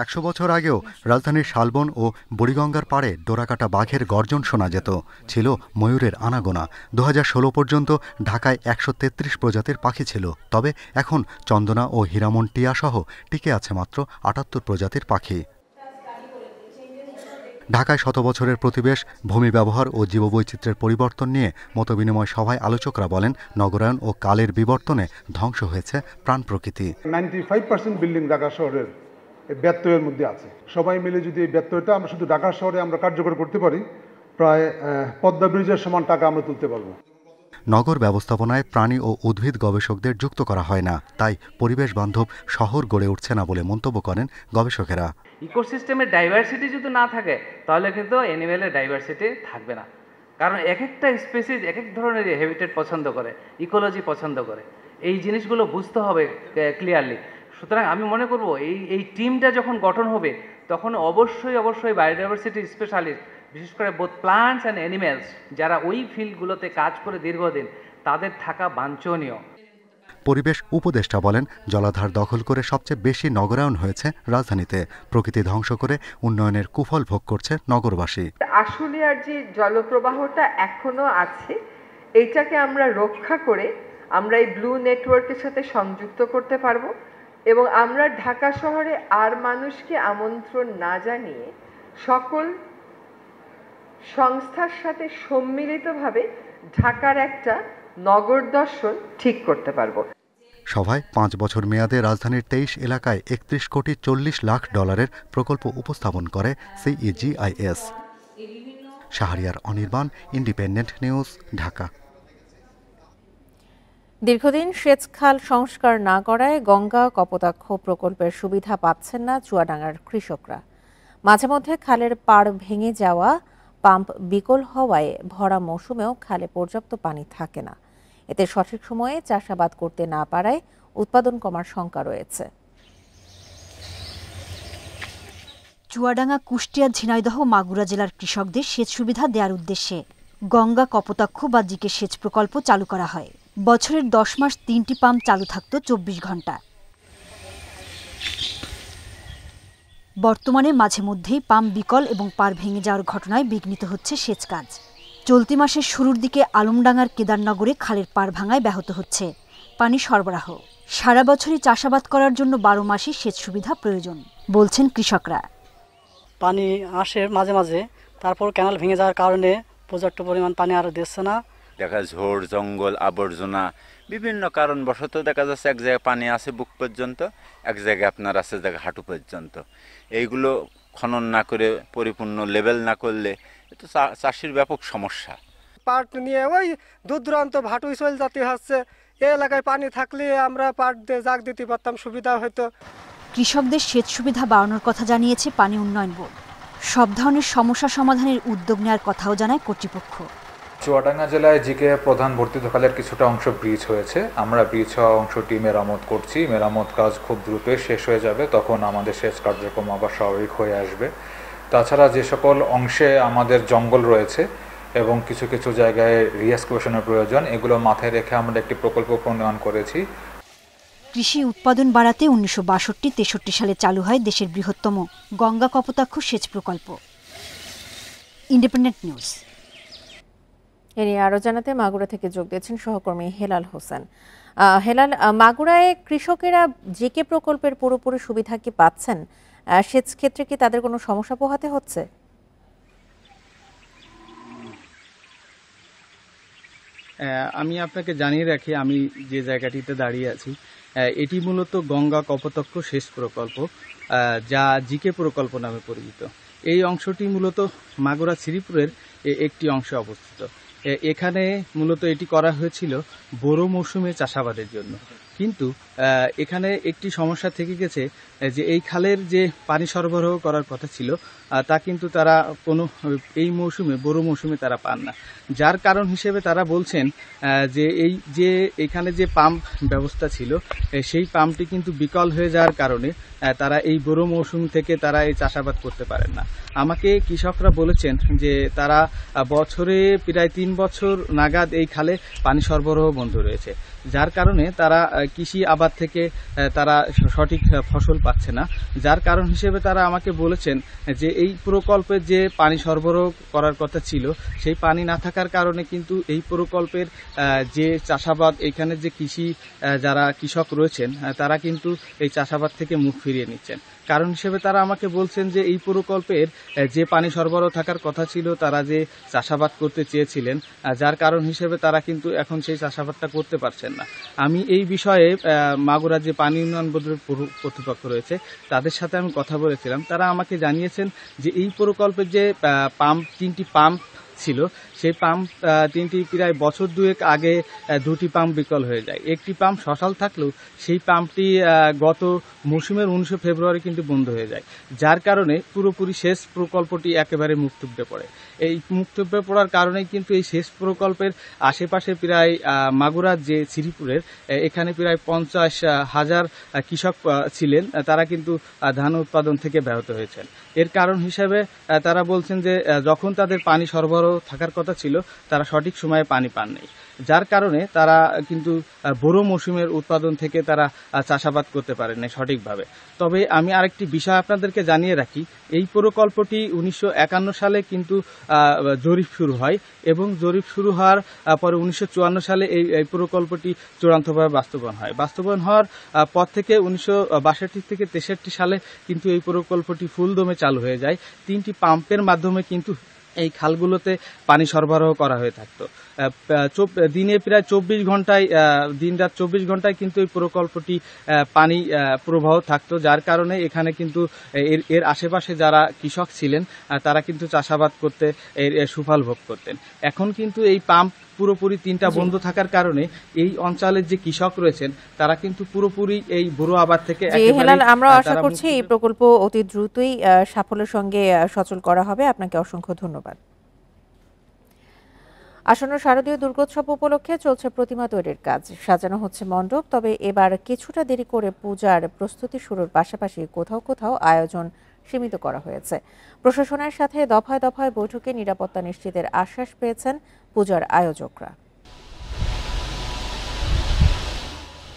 100 বছর আগেও রাজধানীর শালবন ও বুড়িগঙ্গার পাড়ে ডোরাকাটা বাঘের গর্জন শোনা যেত, ছিল ময়ূরের আনাগোনা। 2016 পর্যন্ত ঢাকায় 133 প্রজাতির পাখি ছিল। তবে এখন চন্দনা ও হীরামন টিয়া সহ টিকে আছে মাত্র 78 প্রজাতির পাখি। ঢাকায় শত বছরের প্রতিবেশ, ভূমি ব্যবহার ও জীববৈচিত্র্যের পরিবর্তন নিয়ে মতবিনিময় সভায় আলোচকরা বলেন, নগরায়ন ও কালের বিবর্তনে ধ্বংস হয়েছে প্রাণ প্রকৃতি। 95% বিল্ডিং ঢাকা শহরের ব্যত্যয়ের মধ্যে আছে। সবাই মিলে যদি এই ব্যত্যয়টা আমরা শুধু ঢাকা শহরে আমরা কার্যকর করতে পারি, প্রায় পদ্মা ব্রিজের সমান টাকা আমরা তুলতে পারবো। নগর ব্যবস্থাপনায় প্রাণী ও উদ্ভিদ গবেষকদের যুক্ত করা হয় না, তাই পরিবেশ বান্ধব শহর গড়ে উঠছে না বলে মন্তব্য করেন গবেষকেরা। ইকোসিস্টেমের ডাইভার্সিটি যদি না থাকে তাহলে কিন্তু অ্যানিমেলের ডাইভার্সিটি থাকবে না, কারণ এক একটা স্পেসিস এক এক ধরনের হ্যাবিটেট পছন্দ করে, ইকোলজি পছন্দ করে। এই জিনিসগুলো বুঝতে হবে ক্লিয়ারলি। সুতরাং আমি মনে করব এই টিমটা যখন গঠন হবে তখন অবশ্যই বায়োডাইভার্সিটি স্পেশালিস্ট, বিশেষ করে বোথ প্লান্টস অ্যান্ড অ্যানিমেলস, যারা ওই ফিল্ডগুলোতে কাজ করে দীর্ঘদিন, তাদের থাকা বাঞ্ছনীয়। পরিবেশ উপদেষ্টা বলেন, জলাধার দখল করে সবচেয়ে বেশি নগরায়ন হয়েছে রাজধানীতে। প্রকৃতি ধ্বংস করে উন্নয়নের কুফল ভোগ করছে নগরবাসী। আশুলিয়ার যে জলপ্রবাহটা এখনো আছে, এইটাকে আমরা রক্ষা করে আমরা এই ব্লু নেটওয়ার্কের সাথে সংযুক্ত করতে পারবো এবং আমরা ঢাকা শহরে আর মানুষকে আমন্ত্রণ না জানিয়ে সকল সংস্থার সাথে সম্মিলিতভাবে ঢাকার একটা নগর দর্শন ঠিক করতে পারবো। সভায় 5 বছর মেয়াদে রাজধানীর 23 এলাকায় 31 কোটি 40 লাখ ডলারের প্রকল্প উপস্থাপন করে CEGIS। Shahriar Anirban, independent news, Dhaka. দীর্ঘদিন সেচ খাল সংস্কার না করায় গঙ্গা কপোতাক্ষ প্রকল্পের সুবিধা পাচ্ছেন না চুয়াডাঙ্গার কৃষকরা। মাঝে মধ্যে খালের পাড় ভেঙে যাওয়া, পাম্প বিকল হওয়ায় ভরা মৌসুমেও খালে পর্যাপ্ত পানি থাকে না। এতে সঠিক সময়ে চাষাবাদ করতে না পারায় উৎপাদন কমার শঙ্কা রয়েছে। চুয়াডাঙ্গা, কুষ্টিয়া, ঝিনাইদহ, মাগুরা জেলার কৃষকদের সেচ সুবিধা দেওয়ার উদ্দেশ্যে গঙ্গা কপোতাক্ষ বা জিকে সেচ প্রকল্প চালু করা হয়। বছরের 10 মাস 3টি পাম্প চালু থাকত 24 ঘন্টা। বর্তমানে মাঝে মধ্যেই পাম্প বিকল এবং পার ভেঙে যাওয়ার ঘটনায় বিঘ্নিত হচ্ছে সেচ কাজ। চলতি মাসের শুরুর দিকে আলমডাঙ্গার কেদারনগরে খালের পার ভাঙায় ব্যাহত হচ্ছে পানি সরবরাহ। সারা বছরই চাষাবাদ করার জন্য 12 মাসই সেচ সুবিধা প্রয়োজন বলছেন কৃষকরা। পানি আসে মাঝে মাঝে, তারপর ক্যানাল ভেঙে যাওয়ার কারণে পর্যাপ্ত পরিমাণ পানি আর দিচ্ছে না। দেখা ঝোড়, জঙ্গল, আবর্জনা, বিভিন্ন কারণবশত দেখা যাচ্ছে এক জায়গায় পানি আছে বুক পর্যন্ত, এক জায়গায় আপনার আছে জায়গা হাঁটু পর্যন্ত। এইগুলো খনন না করে পরিপূর্ণ লেভেল না করলে এটা চাষির ব্যাপক সমস্যা। পাট নিয়ে ওই দূর দূরান্ত ভাটুই চলে যেতে হচ্ছে। এই এলাকায় পানি থাকলে আমরা পাট দিয়ে জাগ দিতে পারতাম, সুবিধা হতো। কৃষকদের সেচ সুবিধা বাড়ানোর কথা জানিয়েছে পানি উন্নয়ন বোর্ড। সব ধরনের সমস্যা সমাধানের উদ্যোগ নেওয়ার কথাও জানায় কর্তৃপক্ষ। চুয়াডাঙ্গা জেলায় জিকে প্রধান বর্ধিতকালের কিছুটা অংশ ব্রিজ হয়েছে। আমরা ব্রিজ হওয়া অংশটি মেরামত করছি। মেরামত কাজ খুব দ্রুতই শেষ হয়ে যাবে, তখন আমাদের সেচ কার্যক্রম আবার স্বাভাবিক হয়ে আসবে। তাছাড়া যে সকল অংশে আমাদের জঙ্গল রয়েছে এবং কিছু কিছু জায়গায় রিএক্সকেভেশনের প্রয়োজন, এগুলো মাথায় রেখে আমরা একটি প্রকল্প প্রণয়ন করেছি। কৃষি উৎপাদন বাড়াতে 1962-63 সালে চালু হয় দেশের বৃহত্তম গঙ্গা কপোতাক্ষ সেচ প্রকল্প। Independent news. এ নিয়ে আরও জানাতে মাগুরা থেকে যোগ দিয়েছেন সহকর্মী হেলাল হোসেন। হেলাল, মাগুরায় কৃষকেরা জিকে প্রকল্পের পুরোপুরি সুবিধা কি পাচ্ছেন? সেচ ক্ষেত্রে কি তাদের কোনো সমস্যা পোহাতে হচ্ছে? আমি আপনাকে জানিয়ে রাখি, আমি যে জায়গাটিতে দাঁড়িয়ে আছি এটি মূলত গঙ্গা কপোতাক্ষ সেচ প্রকল্প, যা জিকে প্রকল্প নামে পরিচিত। এই অংশটি মূলত মাগুরা শ্রীপুরের একটি অংশে অবস্থিত। এখানে মূলত এটি করা হয়েছিল বোরো মৌসুমে চাষাবাদের জন্য, কিন্তু এখানে একটি সমস্যা থেকে গেছে যে এই খালের যে পানি সরবরাহ করার কথা ছিল তা কিন্তু তারা এই মৌসুমে বোরো মৌসুমে তারা পান না। যার কারণ হিসেবে তারা বলছেন যে এখানে যে পাম্প ব্যবস্থা ছিল সেই পাম্পটি কিন্তু বিকল হয়ে যাওয়ার কারণে তারা এই বোরো মৌসুম থেকে তারা এই চাষাবাদ করতে পারেন না। আমাকে কৃষকরা বলেছেন যে তারা বছরে প্রায় 3 বছর নাগাদ এই খালে পানি সরবরাহ বন্ধ রয়েছে, যার কারণে তারা কৃষি আবাদ থেকে তারা সঠিক ফসল পাচ্ছে না। যার কারণ হিসেবে তারা আমাকে বলেছেন যে এই প্রকল্পের যে পানি সরবরাহ করার কথা ছিল সেই পানি না থাকার কারণে কিন্তু এই প্রকল্পের যে চাষাবাদ, এখানে যে যারা কৃষক রয়েছেন তারা কিন্তু এই চাষাবাদ থেকে মুখ ফিরিয়ে নিচ্ছেন। কারণ হিসেবে তারা আমাকে বলছেন যে এই প্রকল্পের যে পানি সরবরাহ থাকার কথা ছিল, তারা যে চাষাবাদ করতে চেয়েছিলেন, যার কারণ হিসেবে তারা কিন্তু এখন সেই চাষাবাদটা করতে পারছেন না। আমি এই বিষয়ে মাগুরা যে পানি উন্নয়ন বোর্ডের কর্তৃপক্ষ রয়েছে তাদের সাথে আমি কথা বলেছিলাম। তারা আমাকে জানিয়েছেন যে এই প্রকল্পের যে তিনটি পাম্প ছিল, সেই পাম্প তিনটি প্রায় বছর দুয়েক আগে দুটি পাম্প বিকল হয়ে যায়। একটি পাম্প সচল থাকলেও সেই পাম্পটি গত মৌসুমের 19 ফেব্রুয়ারি কিন্তু বন্ধ হয়ে যায়, যার কারণে পুরোপুরি শেষ প্রকল্পটি একেবারে মুক্তব্যে পড়ে। এই মুক্তব্যে পড়ার কারণেই কিন্তু এই শেষ প্রকল্পের আশেপাশে প্রায় মাগুরার যে শ্রীপুরের এখানে প্রায় 50,000 কৃষক ছিলেন, তারা কিন্তু ধান উৎপাদন থেকে ব্যাহত হয়েছেন। এর কারণ হিসেবে তারা বলছেন যে যখন তাদের পানি সরবরাহ থাকার কথা ছিল তারা সঠিক সময়ে পানি পাননি, যার কারণে তারা কিন্তু বোরো মৌসুমের উৎপাদন থেকে তারা চাষাবাদ করতে পারেননি সঠিকভাবে। তবে আমি আরেকটি বিষয় আপনাদেরকে জানিয়ে রাখি, এই প্রকল্পটি 1951 সালে কিন্তু জরিপ শুরু হয় এবং জরিপ শুরু হওয়ার পরে 1954 সালে এই প্রকল্পটি চূড়ান্তভাবে বাস্তবায়ন হয়। বাস্তবায়ন হওয়ার পর থেকে 1962 থেকে 63 সালে কিন্তু এই প্রকল্পটি ফুলদমে চালু হয়ে যায়। 3টি পাম্পের মাধ্যমে কিন্তু এই খালগুলোতে পানি সরবরাহ করা হয়ে থাকতো। দিনে প্রায় 24 ঘন্টায় দিনরাত 24 ঘন্টায় কিন্তু এই প্রকল্পটি পানি প্রবাহ থাকতো, যার কারণে এখানে কিন্তু এর আশেপাশে যারা কৃষক ছিলেন তারা কিন্তু চাষাবাদ করতে এর সুফল ভোগ করতেন। এখন কিন্তু এই পাম্প পুরোপুরি 3টা বন্ধ থাকার কারণে এই অঞ্চলের যে কৃষক রয়েছেন তারা কিন্তু পুরোপুরি এই বোরো আবাদ থেকে আমরা আশা করছি এই প্রকল্প অতি দ্রুতই সাফল্যের সঙ্গে সচল করা হবে। আপনাকে অসংখ্য ধন্যবাদ। আসন্ন শারদীয় দুর্গোৎসব উপলক্ষে চলছে প্রতিমা তৈরির কাজ, সাজানো হচ্ছে মণ্ডপ। তবে এবার কিছুটা দেরি করে পূজার প্রস্তুতি শুরুর পাশাপাশি কোথাও কোথাও আয়োজন সীমিত করা হয়েছে। প্রশাসনের সাথে দফায় দফায় বৈঠকে নিরাপত্তা নিশ্চিতের আশ্বাস পেয়েছেন পূজার আয়োজকরা।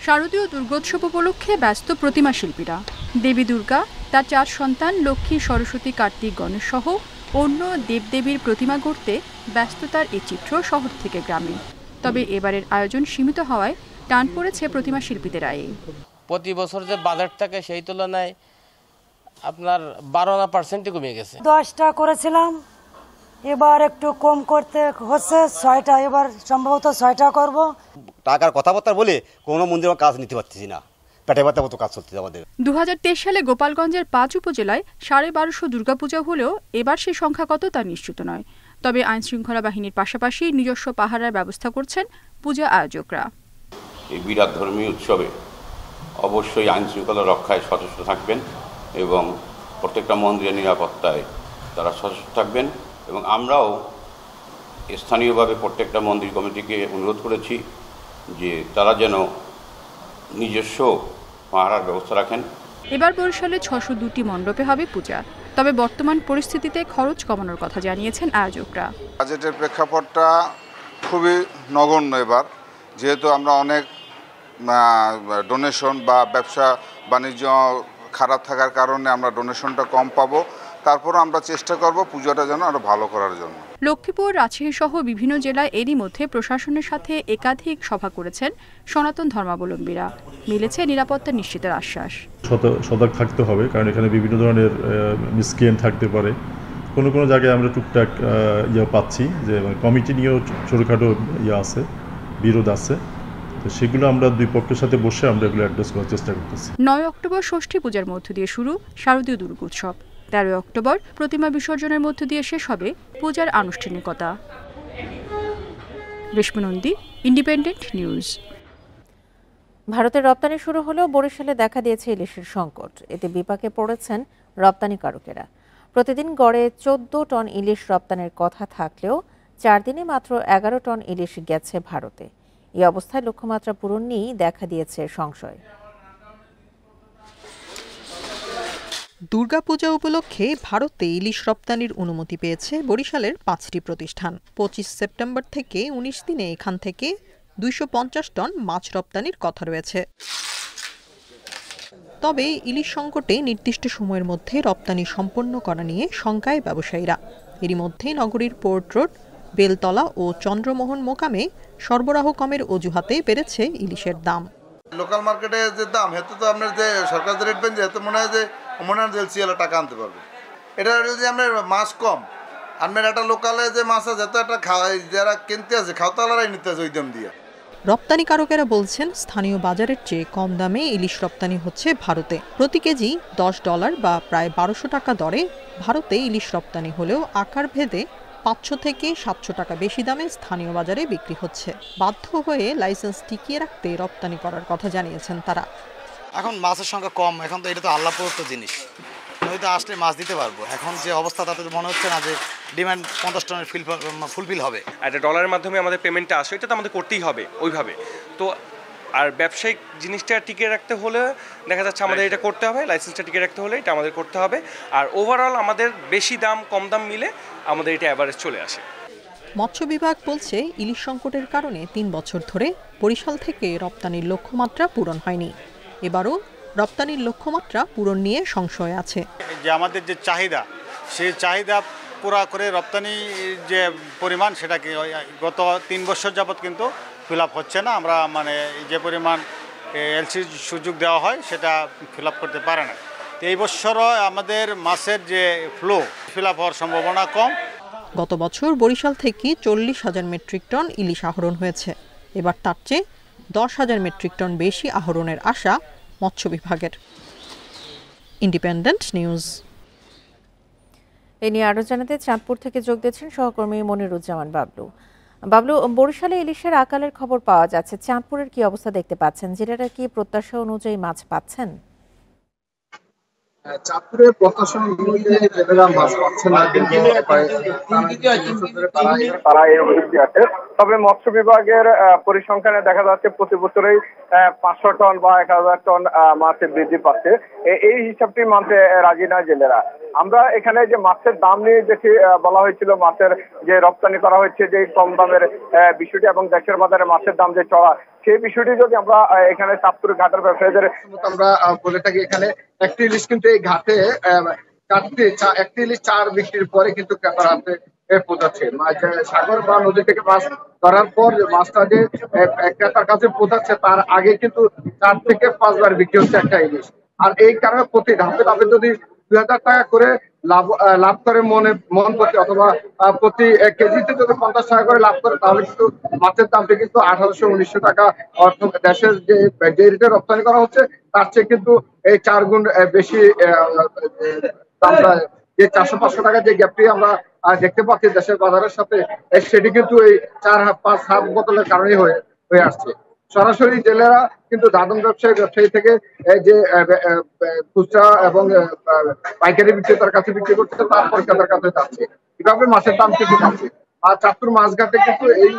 শারদীয় দুর্গোৎসব উপলক্ষে ব্যস্ত প্রতিমা শিল্পীরা। দেবী দুর্গা, তার 4 সন্তান লক্ষ্মী, সরস্বতী, কার্তিক, গণেশ সহ অন্য দেবদেবীর প্রতিমা গড়তে ব্যস্ততার এই চিত্র শহর থেকে গ্রামে। তবে এবারের আয়োজন সীমিত হওয়ায় টান পড়েছে প্রতিমা শিল্পীদের আয়ে। প্রতি বছর যে বাজেট থাকে সেই তুলনায় আপনার 12% কমে গেছে। 10টা করেছিলাম, এবার একটু কম করতে হচ্ছে 6টা, এবার সম্ভবত 6টা করব। টাকার কথাবার্তা বলে কোনো মন্দিরের কাজ নিতে পারতেছি না, পেটে ব্যথা মতো কাজ চলছে আমাদের। 2023 সালে গোপালগঞ্জের 5 উপজেলায় 1250 দুর্গাপূজা হলেও এবার সেই সংখ্যা কত তা নিশ্চিত নয়। তবে আইন শৃঙ্খলা বাহিনীর পাশাপাশি নিজস্ব পাহারার ব্যবস্থা করছেন পূজা আয়োজকরা। এই বিরাট ধর্মীয় উৎসবে অবশ্যই আইন শৃঙ্খলা রক্ষায় সচেষ্ট থাকবেন এবং প্রত্যেকটা মন্দিরের নিরাপত্তায় তারা সচেষ্ট থাকবেন। এবং আমরাও স্থানীয়ভাবে প্রত্যেকটা মন্দির কমিটিকে অনুরোধ করেছি যে তারা যেন নিজস্ব পাহারার ব্যবস্থা রাখেন। এবার বরিশালে 602টি মণ্ডপে হবে পূজা। তবে বর্তমান পরিস্থিতিতে খরচ কমানোর কথা জানিয়েছেন আয়োজকরা। বাজেটের প্রেক্ষাপটটা খুবই নগণ্য এবার, যেহেতু আমরা অনেক ডোনেশন বা ব্যবসা বাণিজ্য খারাপ থাকার কারণে আমরা ডোনেশনটা কম পাবো। তারপরও আমরা চেষ্টা করব পূজাটা যেন আরো ভালো করার জন্য। লক্ষ্মীপুর, রাজশাহী সহ বিভিন্ন জেলায় এরই মধ্যে প্রশাসনের সাথে একাধিক সভা করেছেন সনাতন ধর্মাবলম্বীরা। মিলেছে নিরাপত্তা নিশ্চিতের আশ্বাস। সতর্ক থাকতে হবে, কারণ এখানে বিভিন্ন ধরনের মিসগেম থাকতে পারে। কোনো কোনো জায়গায় আমরা টুকটাক পাচ্ছি যে কমিটি নিয়েও ছোটোখাটো আছে, বিরোধ আছে, তো সেগুলো আমরা দুই পক্ষের সাথে বসে আমরা এগুলো অ্যাড্রেস করার চেষ্টা করতেছি। 9 অক্টোবর ষষ্ঠী পূজার মধ্য দিয়ে শুরু শারদীয় দুর্গোৎসব। 13 অক্টোবর প্রতিমা বিসর্জনের মধ্য দিয়ে শেষ হবে পূজার আনুষ্ঠানিকতা। Reshma Nandi, independent news. ভারতের রপ্তানি শুরু হলেও বরিশালে দেখা দিয়েছে ইলিশের সংকট। এতে বিপাকে পড়েছেন রপ্তানিকারকেরা। প্রতিদিন গড়ে 14 টন ইলিশ রপ্তানির কথা থাকলেও 4 দিনে মাত্র 11 টন ইলিশ গেছে ভারতে। এই অবস্থায় লক্ষ্যমাত্রা পূরণ নিয়েই দেখা দিয়েছে সংশয়। দুর্গাপূজা উপলক্ষে ভারতে ইলিশ রপ্তানির অনুমতি পেয়েছে বরিশালের 5টি প্রতিষ্ঠান। 25 সেপ্টেম্বর থেকে 19 দিনে এখান থেকে 250 টন মাছ রপ্তানির কথা রয়েছে। তবে ইলিশ সংকটে নির্দিষ্ট সময়ের মধ্যে রপ্তানি সম্পন্ন করা নিয়ে শঙ্কায় ব্যবসায়ীরা। এরই মধ্যে নগরীর পোর্ট রোড, বেলতলা ও চন্দ্রমোহন মোকামে সরবরাহ কমের অজুহাতে বেড়েছে ইলিশের দাম। লোকাল মার্কেটে যে দাম হেতু তো আপনার যে সরকার রেট পেন যেহেতু মনে হয় যে মনে হয় এলসিএল টাকা আনতে পারবে। এটা যদি আমরা মাছ কম আপনার একটা লোকালে যে মাছ আছে যত একটা যারা কিনতে আছে খাওয়াতালারাই নিতে আছে ওই দাম দিয়ে। রপ্তানিকারকেরা বলছেন স্থানীয় বাজারের চেয়ে কম দামে ইলিশ রপ্তানি হচ্ছে ভারতে। প্রতি কেজি $10 বা প্রায় 1200 টাকা দরে ভারতে ইলিশ রপ্তানি হলেও আকার ভেদে 500 থেকে 700 টাকা বেশি দামে স্থানীয় বাজারে বিক্রি হচ্ছে। বাধ্য হয়ে লাইসেন্স টিকিয়ে রাখতে রপ্তানি করার কথা জানিয়েছেন তারা। এখন মাছের সংখ্যা কম, এখন তো এটা তো আল্লাহ প্রদত্ত জিনিস, নদীতে আসলে মাছ দিতে পারবো। এখন যে অবস্থা তাতে মনে হচ্ছে না যে ডিমান্ড 50 টনের ফুলফিল হবে। একটা ডলারের মাধ্যমে আমাদের পেমেন্টটা আসে, এটা তো আমাদের করতেই হবে ওইভাবে। তো আর ব্যবসায়িক জিনিসটা টিকিয়ে রাখতে হলে দেখা যাচ্ছে আমাদের এটা করতে হবে, লাইসেন্সটা টিকিয়ে রাখতে হলে এটা আমাদের করতে হবে। আর ওভারঅল আমাদের বেশি দাম কম দাম মিলে আমাদের এটা অ্যাভারেজ চলে আসে। মৎস্য বিভাগ বলছে ইলিশ সংকটের কারণে 3 বছর ধরে বরিশাল থেকে রপ্তানির লক্ষ্যমাত্রা পূরণ হয়নি। এবারও রপ্তানির লক্ষ্যমাত্রা পূরণ নিয়ে সংশয় আছে। যে আমাদের যে চাহিদা, সেই চাহিদা পুরা করে রপ্তানি যে পরিমাণ সেটাকে গত 3 বছর যাবৎ কিন্তু ফিল আপ হচ্ছে না। আমরা মানে যে পরিমাণ এলসি সুযোগ দেওয়া হয় সেটা ফিল আপ করতে পারে না। তো এই বছরও আমাদের মাছের যে ফ্লো ফিল আপ হওয়ার সম্ভাবনা কম। গত বছর বরিশাল থেকে 40,000 মেট্রিক টন ইলিশ আহরণ হয়েছে। এবার তার চেয়ে 10,000 মেট্রিক টন বেশি আহরণের আশা মৎস্য বিভাগের। Independent news. এ নিয়ে আরও জানাতে চাঁদপুর থেকে যোগ দিয়েছেন সহকর্মী মনিরুজ্জামান বাবলু। বাবলু, বরিশালে ইলিশের আকালের খবর পাওয়া যাচ্ছে, চাঁদপুরের কি অবস্থা দেখতে পাচ্ছেন? জেলেরা কি প্রত্যাশা অনুযায়ী মাছ পাচ্ছেন? চাঁদপুরের প্রত্যাশা অনুযায়ী জেলেরা মাছ পাচ্ছেন না, তারা এই অভিযোগটি আছে। তবে মৎস্য বিভাগের পরিসংখ্যানে দেখা যাচ্ছে প্রতি বছরেই 500 টন বা 1000 টন মাছের বৃদ্ধি পাচ্ছে। এই হিসাবটি মানতে রাজি না জেলেরা। আমরা এখানে যে মাছের দাম নিয়ে দেখি বলা হয়েছিল, মাছের যে রপ্তানি করা হচ্ছে যে কম দামের বিষয়টি এবং দেশের বাজারে মাছের দাম যে চড়া, সেই বিষয়টি যদি আমরা এখানে চাঁদপুর ঘাটের ব্যবসায়ীদের আমরা বলে থাকি, এখানে একটি ইলিশ কিন্তু এই ঘাটে কাটতে একটি ইলিশ 4 বিক্রির পরে কিন্তু ক্রেতার হাতে পৌঁছাচ্ছে। সাগর বা নদী থেকে মাছ ধরার পর মাছটা যে ক্রেতার কাছে পৌঁছাচ্ছে তার আগে কিন্তু 4 থেকে 5 বার বিক্রি হচ্ছে একটা ইলিশ। আর এই কারণে প্রতি ধাপে ধাপে যদি 2000 টাকা করে লাভ করে মন প্রতি, অথবা প্রতি কেজিতে যদি 50 টাকা করে লাভ করে, তাহলে কিন্তু মাছের দামটা কিন্তু 1800-1900 টাকা দেশের যে রেটে রপ্তানি করা হচ্ছে তার চেয়ে কিন্তু এই 4 গুণ বেশি দামটা, যে 400-500 টাকা যে গ্যাপটি আমরা দেখতে পাচ্ছি দেশের বাজারের সাথে, সেটি কিন্তু এই 4-5 হাত বোতলের কারণে হয়ে আসছে। সরাসরি জেলেরা কিন্তু দাদন ব্যবসায়ী থেকে যে খুচরা এবং পাইকারি বিক্রেতার কাছে বিক্রি করছে, তারপর ক্রেতার কাছে যাচ্ছে। এভাবে মাছের দাম কিন্তু যাচ্ছে। আর চাঁদপুর মাছঘাটে কিন্তু এই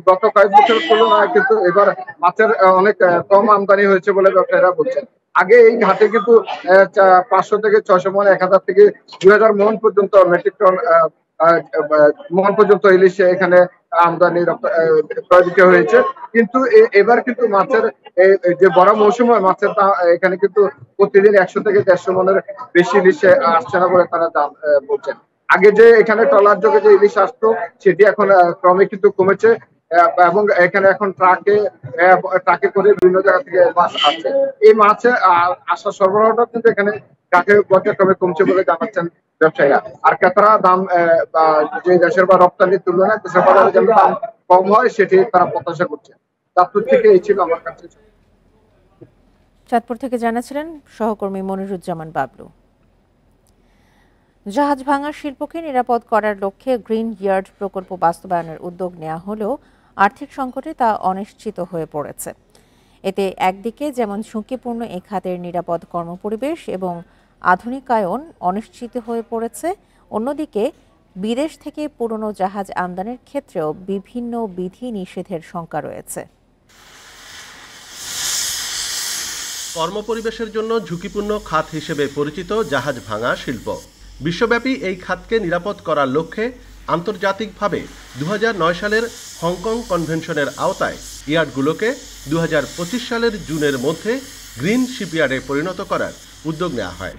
গত কয়েক বছরের তুলনায় কিন্তু এবার মাছের অনেক কম আমদানি হয়েছে বলে ব্যবসায়ীরা বলছেন। আগে এই ঘাটে কিন্তু 500 থেকে 600 মন, 1000 থেকে 2000 মন পর্যন্ত মেট্রিক টন মন পর্যন্ত ইলিশ এখানে আমদানি ক্রয় বিক্রয় হয়েছে। কিন্তু এবার কিন্তু মাছের যে বড় মৌসুম হয়, মাছের এখানে কিন্তু প্রতিদিন 100 থেকে 150 মনের বেশি ইলিশ আসছে না বলে তারা দাম বলছেন। আগে যে এখানে ট্রলার যোগে যে ইলিশ আসতো সেটি এখন ক্রমে কিন্তু কমেছে, এবং এখানে এখন ট্রাকে করে বিভিন্ন জায়গা থেকে মাছ আসছে। এই মাছের আসা সরবরাহটা কিন্তু এখানে ট্রাকে পর্যায়ক্রমে কমছে বলে জানাচ্ছেন ব্যবসায়ীরা। আর ক্রেতারা দাম যে দেশের বা রপ্তানির তুলনায় দেশের বাজারে যেন দাম কম হয় সেটি তারা প্রত্যাশা করছে। চাঁদপুর থেকে এই ছিল আমার কাছে। চাঁদপুর থেকে জানাচ্ছিলেন সহকর্মী মনিরুজ্জামান বাবলু। জাহাজ ভাঙার শিল্পকে নিরাপদ করার লক্ষ্যে গ্রিন ইয়ার্ড প্রকল্প বাস্তবায়নের উদ্যোগ নেওয়া হলেও আর্থিক সংকটে তা অনিশ্চিত হয়ে পড়েছে। এতে একদিকে যেমন ঝুঁকিপূর্ণ এ খাতের নিরাপদ কর্মপরিবেশ এবং আধুনিকায়ন অনিশ্চিত হয়ে পড়েছে, অন্যদিকে বিদেশ থেকে পুরনো জাহাজ আমদানির ক্ষেত্রেও বিভিন্ন বিধি নিষেধের শঙ্কা রয়েছে। কর্মপরিবেশের জন্য ঝুঁকিপূর্ণ খাত হিসেবে পরিচিত জাহাজ ভাঙা শিল্প। বিশ্বব্যাপী এই খাতকে নিরাপদ করার লক্ষ্যে আন্তর্জাতিকভাবে 2009 সালের হংকং কনভেনশনের আওতায় ইয়ার্ডগুলোকে 2025 সালের জুনের মধ্যে গ্রিন শিপইয়ার্ডে পরিণত করার উদ্যোগ নেওয়া হয়।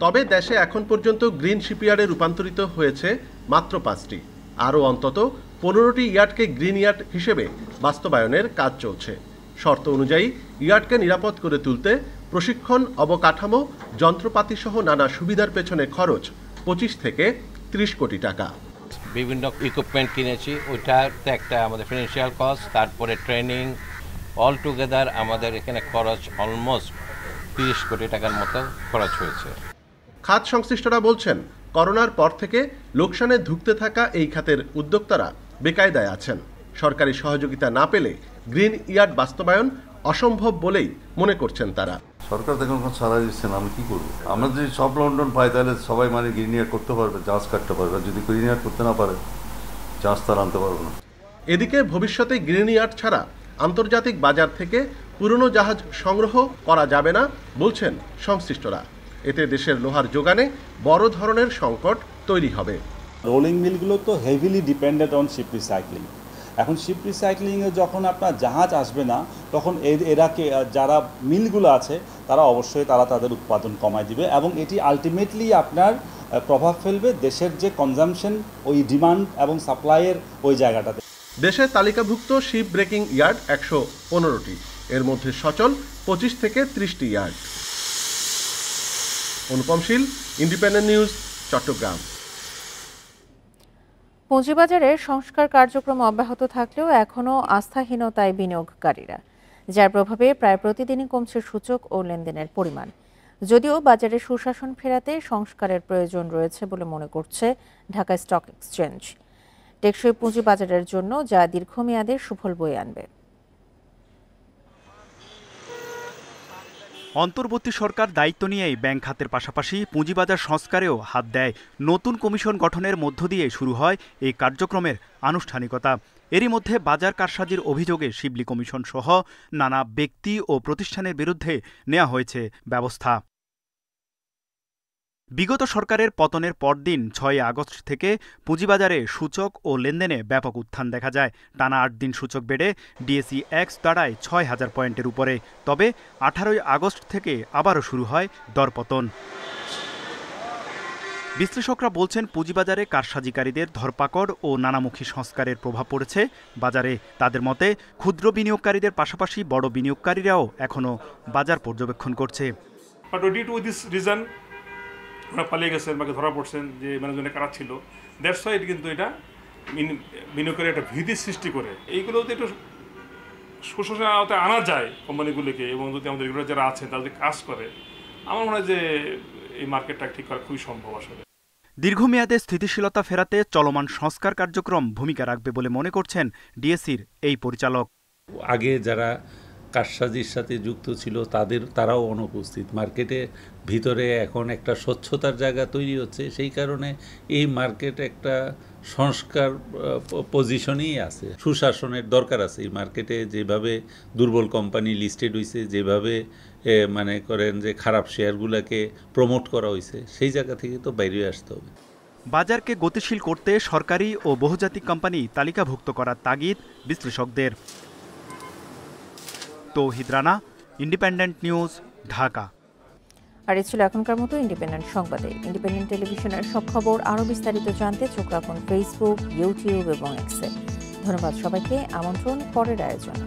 তবে দেশে এখন পর্যন্ত গ্রিন শিপইয়ার্ডে রূপান্তরিত হয়েছে মাত্র 5টি। আরও অন্তত 15টি ইয়ার্ডকে গ্রিন ইয়ার্ড হিসেবে বাস্তবায়নের কাজ চলছে। শর্ত অনুযায়ী ইয়ার্ডকে নিরাপদ করে তুলতে প্রশিক্ষণ, অবকাঠামো, যন্ত্রপাতি সহ নানা সুবিধার পেছনে খরচ 25 থেকে 30 কোটি টাকা। বিভিন্ন ইকুইপমেন্ট কিনেছি, ওইটাতে একটা আমাদের ফিনান্সিয়াল কস্ট, তারপরে ট্রেনিং, অল টুগেদার আমাদের এখানে খরচ অলমোস্ট 30 কোটি টাকার মতো খরচ হয়েছে। খাত সংশ্লিষ্টরা বলছেন, করোনার পর থেকে লোকসানে ধুঁকতে থাকা এই খাতের উদ্যোক্তারা বেকায়দায় আছেন। সরকারি সহযোগিতা না পেলে গ্রিন ইয়ার্ড বাস্তবায়ন অসম্ভব বলেই মনে করছেন তারা। সরকার দেখুন ছাড়া দিচ্ছে না, আমি কি করবো? আমরা যদি সব লন্ডন পাই তাহলে সবাই মানে গ্রিন ইয়ার্ড করতে পারবে, চাষ কাটতে পারবে। যদি গ্রিন ইয়ার্ড করতে না পারে, চাষ তার আনতে পারবে না। এদিকে ভবিষ্যতে গ্রিন ইয়ার্ড ছাড়া আন্তর্জাতিক বাজার থেকে পুরনো জাহাজ সংগ্রহ করা যাবে না বলছেন সংশ্লিষ্টরা। এতে দেশের লোহার যোগানে বড় ধরনের সংকট তৈরি হবে। রোলিং মিলগুলো তো heavily dependent on ship recycling. এখন শিপ রিসাইক্লিংয়ে যখন আপনার জাহাজ আসবে না, তখন এরাকে যারা মিলগুলো আছে তারা অবশ্যই তাদের উৎপাদন কমায় দিবে এবং এটি আলটিমেটলি আপনার প্রভাব ফেলবে দেশের যে কনজামশন, ওই ডিমান্ড এবং সাপ্লাইয়ের ওই জায়গাটাতে। দেশে তালিকাভুক্ত শিপ ব্রেকিং ইয়ার্ড 115টি, এর মধ্যে সচল 25 থেকে 30টি ইয়ার্ড। অনুপম শীল, ইন্ডিপেন্ডেন্ট নিউজ, চট্টগ্রাম। পুঁজিবাজারে সংস্কার কার্যক্রম অব্যাহত থাকলেও এখনও আস্থাহীনতায় বিনিয়োগকারীরা, যার প্রভাবে প্রায় প্রতিদিনই কমছে সূচক ও লেনদেনের পরিমাণ। যদিও বাজারে সুশাসন ফেরাতে সংস্কারের প্রয়োজন রয়েছে বলে মনে করছে ঢাকা স্টক এক্সচেঞ্জ। টেকসই পুঁজিবাজারের জন্য যা দীর্ঘমেয়াদে সুফল বয়ে আনবে। অন্তর্বর্তী সরকার দায়িত্ব নিয়েই ব্যাংক খাতের পাশাপাশি পুঁজিবাজার সংস্কারেও হাত দেয়। নতুন কমিশন গঠনের মধ্য দিয়ে শুরু হয় এই কার্যক্রমের আনুষ্ঠানিকতা। এরই মধ্যে বাজার কারসাজির অভিযোগে শিবলি কমিশন সহ নানা ব্যক্তি ও প্রতিষ্ঠানের বিরুদ্ধে নেওয়া হয়েছে ব্যবস্থা। বিগত সরকারের পতনের পরদিন 6 আগস্ট থেকে পুঁজিবাজারে সূচক ও লেনদেনে ব্যাপক উত্থান দেখা যায়। টানা 8 দিন সূচক বেড়ে ডিএসই এক্স দাঁড়ায় 6000 পয়েন্টের উপরে। তবে 18 আগস্ট থেকে আবারও শুরু হয় দরপতন। বিশ্লেষকরা বলছেন, পুঁজিবাজারে কারসাজিকারীদের ধরপাকড় ও নানামুখী সংস্কারের প্রভাব পড়েছে বাজারে। তাদের মতে, ক্ষুদ্র বিনিয়োগকারীদের পাশাপাশি বড় বিনিয়োগকারীরাও এখনও বাজার পর্যবেক্ষণ করছে। ওরা পালিয়ে গেছেন বা ধরা পড়ছেন যে ম্যানেজমেন্টে কারা ছিল, দ্যাটস ওয়াই কিন্তু এটা বিনিয়োগের একটা ভীতি সৃষ্টি করে। এইগুলো যদি একটু সুশাসনের আওতায় আনা যায় কোম্পানিগুলিকে, এবং যদি আমাদের রেগুলেটর যারা আছেন তারা যদি কাজ করে, আমার মনে হয় যে এই মার্কেটটা ঠিক করা খুবই সম্ভব। আসলে দীর্ঘমেয়াদে স্থিতিশীলতা ফেরাতে চলমান সংস্কার কার্যক্রম ভূমিকা রাখবে বলে মনে করছেন ডিএসইর এই পরিচালক। আগে যারা কারসাজির সাথে যুক্ত ছিল তারাও অনুপস্থিত। মার্কেটে ভিতরে এখন একটা স্বচ্ছতার জায়গা তৈরি হচ্ছে, সেই কারণে এই মার্কেট একটা সংস্কার পজিশনেই আছে। সুশাসনের দরকার আছে এই মার্কেটে। যেভাবে দুর্বল কোম্পানি লিস্টেড হয়েছে, যেভাবে মানে করেন যে খারাপ শেয়ারগুলোকে প্রমোট করা হয়েছে, সেই জায়গা থেকে তো বাইরে আসতে হবে। বাজারকে গতিশীল করতে সরকারি ও বহুজাতিক কোম্পানি তালিকাভুক্ত করার তাগিদ বিশ্লেষকদের। তৌহিদ রানা, ইন্ডিপেন্ডেন্ট নিউজ, ঢাকা। আর এই ছিল এখনকার মতো ইন্ডিপেন্ডেন্ট সংবাদে। ইন্ডিপেন্ডেন্ট টেলিভিশনের সব খবর আরও বিস্তারিত জানতে চোখ রাখুন ফেসবুক, ইউটিউব এবং এক্সে। ধন্যবাদ সবাইকে। আমন্ত্রণ পরের আয়োজন।